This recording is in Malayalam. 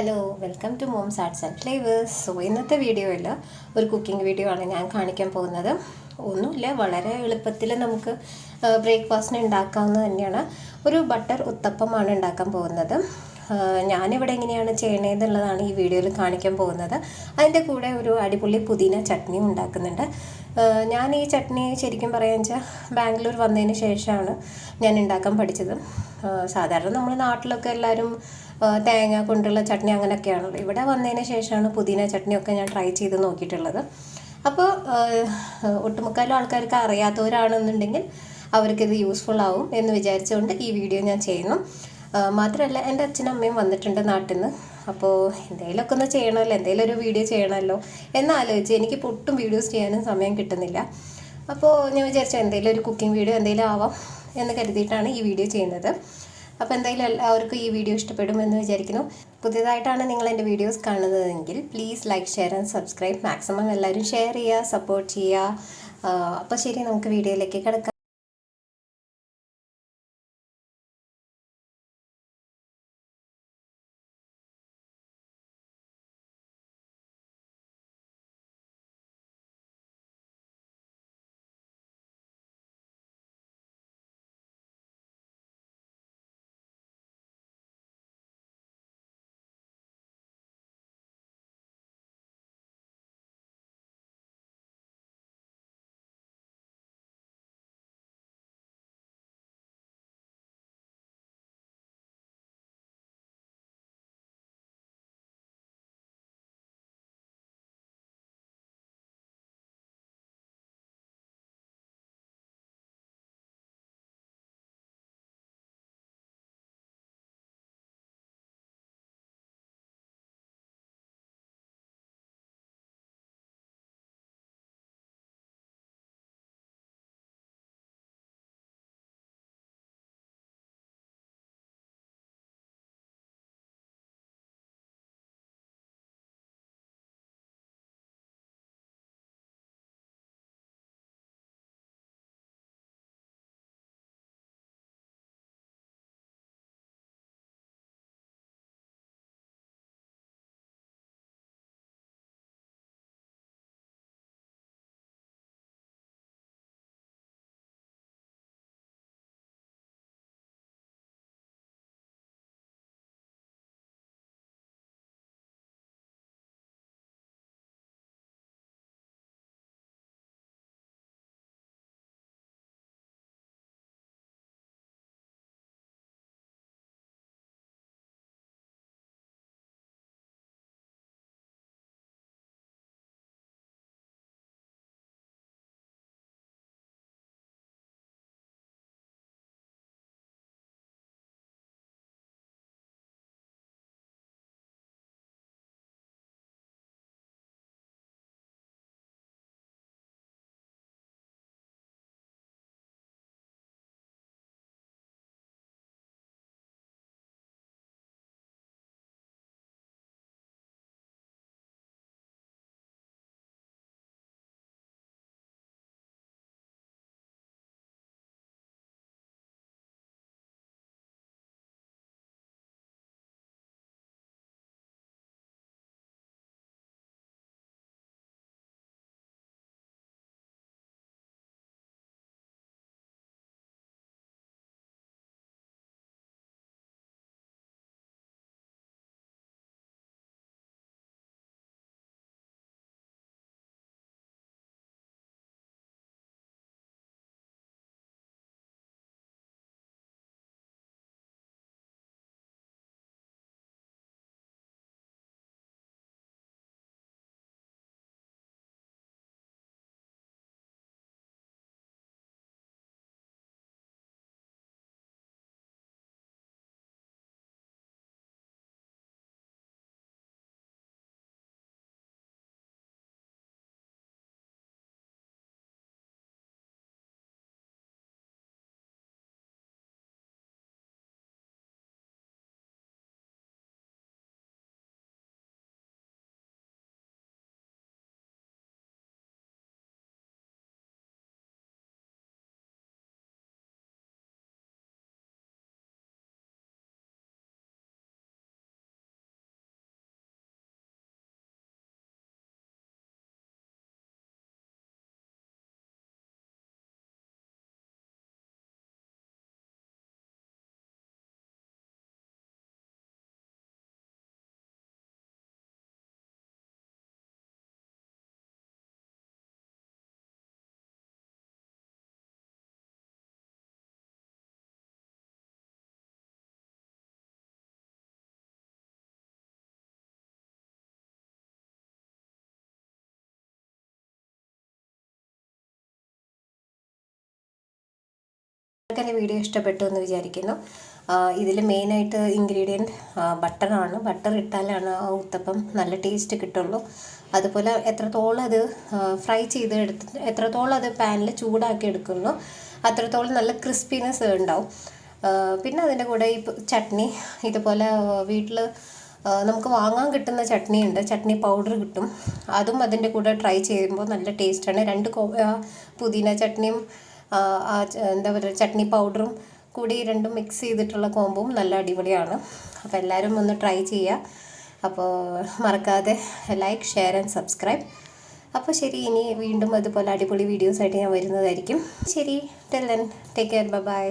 Hello welcome to mom's arts and flavours. So ഇന്നത്തെ വീഡിയോയിൽ ഒരു കുക്കിംഗ് വീഡിയോ ആണ് ഞാൻ കാണിക്കാൻ പോകുന്നത്. ഒന്നുമില്ല, വളരെ എളുപ്പത്തിൽ നമുക്ക് ബ്രേക്ക്ഫാസ്റ്റിന് ഉണ്ടാക്കാവുന്നത് തന്നെയാണ്. ഒരു ബട്ടർ ഉത്തപ്പമാണ് ഉണ്ടാക്കാൻ പോകുന്നത്. ഞാനിവിടെ എങ്ങനെയാണ് ചെയ്യണതെന്നുള്ളതാണ് ഈ വീഡിയോയിൽ കാണിക്കാൻ പോകുന്നത്. അതിൻ്റെ കൂടെ ഒരു അടിപൊളി പുതിന ചട്നിയും ഉണ്ടാക്കുന്നുണ്ട്. ഞാൻ ഈ ചട്നി ശരിക്കും പറയാന്ന് വെച്ചാൽ ബാംഗ്ലൂർ വന്നതിന് ശേഷമാണ് ഞാൻ ഉണ്ടാക്കാൻ പഠിച്ചത്. സാധാരണ നമ്മൾ നാട്ടിലൊക്കെ എല്ലാവരും തേങ്ങ കൊണ്ടുള്ള ചട്നി അങ്ങനെയൊക്കെയാണല്ലോ. ഇവിടെ വന്നതിന് ശേഷമാണ് പുതിന ചട്നിയൊക്കെ ഞാൻ ട്രൈ ചെയ്ത് നോക്കിയിട്ടുള്ളത്. അപ്പോൾ ഒട്ടുമുക്കാലും ആൾക്കാർക്ക് അറിയാത്തവരാണെന്നുണ്ടെങ്കിൽ അവർക്കിത് യൂസ്ഫുൾ ആവും എന്ന് വിചാരിച്ചുകൊണ്ട് ഈ വീഡിയോ ഞാൻ ചെയ്യുന്നു. മാത്രമല്ല, എൻ്റെ അച്ഛനും അമ്മയും വന്നിട്ടുണ്ട് നാട്ടിൽ നിന്ന്. അപ്പോൾ എന്തെങ്കിലുമൊക്കെ ഒന്ന് ചെയ്യണമല്ലോ, എന്തെങ്കിലും ഒരു വീഡിയോ ചെയ്യണമല്ലോ എന്നാലോചിച്ച് എനിക്കിപ്പോൾ ഒട്ടും വീഡിയോസ് ചെയ്യാനും സമയം കിട്ടുന്നില്ല. അപ്പോൾ ഞാൻ വിചാരിച്ചു എന്തെങ്കിലും ഒരു കുക്കിംഗ് വീഡിയോ എന്തെങ്കിലും ആവാം എന്ന് കരുതിയിട്ടാണ് ഈ വീഡിയോ ചെയ്യുന്നത്. അപ്പോൾ എന്തായാലും എല്ലാവർക്കും ഈ വീഡിയോ ഇഷ്ടപ്പെടുമെന്ന് വിചാരിക്കുന്നു. പുതിയതായിട്ടാണ് നിങ്ങൾ എൻ്റെ വീഡിയോസ് കാണുന്നതെങ്കിൽ please like, share and subscribe. Maximum എല്ലാവരും ഷെയർ ചെയ്യുക, സപ്പോർട്ട് ചെയ്യുക. അപ്പോൾ ശരി, നമുക്ക് വീഡിയോയിലേക്ക് കിടക്കാം. എൻ്റെ വീഡിയോ ഇഷ്ടപ്പെട്ടു എന്ന് വിചാരിക്കുന്നു. ഇതിൽ മെയിനായിട്ട് ഇൻഗ്രീഡിയൻറ്റ് ബട്ടറാണ്. ബട്ടർ ഇട്ടാലാണ് ആ ഉത്തപ്പം നല്ല ടേസ്റ്റ് കിട്ടുള്ളൂ. അതുപോലെ എത്രത്തോളം അത് ഫ്രൈ എത്രത്തോളം അത് പാനിൽ ചൂടാക്കി എടുക്കുന്നു അത്രത്തോളം നല്ല ക്രിസ്പിനെസ് ഉണ്ടാവും. പിന്നെ അതിൻ്റെ കൂടെ ഈ ചട്നി ഇതുപോലെ വീട്ടിൽ നമുക്ക് വാങ്ങാൻ കിട്ടുന്ന ചട്നി ഉണ്ട്, ചട്നി പൗഡർ കിട്ടും. അതും അതിൻ്റെ കൂടെ ട്രൈ ചെയ്യുമ്പോൾ നല്ല ടേസ്റ്റാണ്. 2 പുതിന ചട്നിയും എന്താ പറയുക ചട്നി പൗഡറും കൂടി രണ്ടും മിക്സ് ചെയ്തിട്ടുള്ള കോമ്പും നല്ല അടിപൊളിയാണ്. അപ്പോൾ എല്ലാവരും ഒന്ന് ട്രൈ ചെയ്യുക. അപ്പോൾ മറക്കാതെ ലൈക്ക്, ഷെയർ ആൻഡ് സബ്സ്ക്രൈബ്. അപ്പോൾ ശരി, ഇനി വീണ്ടും അതുപോലെ അടിപൊളി വീഡിയോസായിട്ട് ഞാൻ വരുന്നതായിരിക്കും. ശരി, till then take care, by.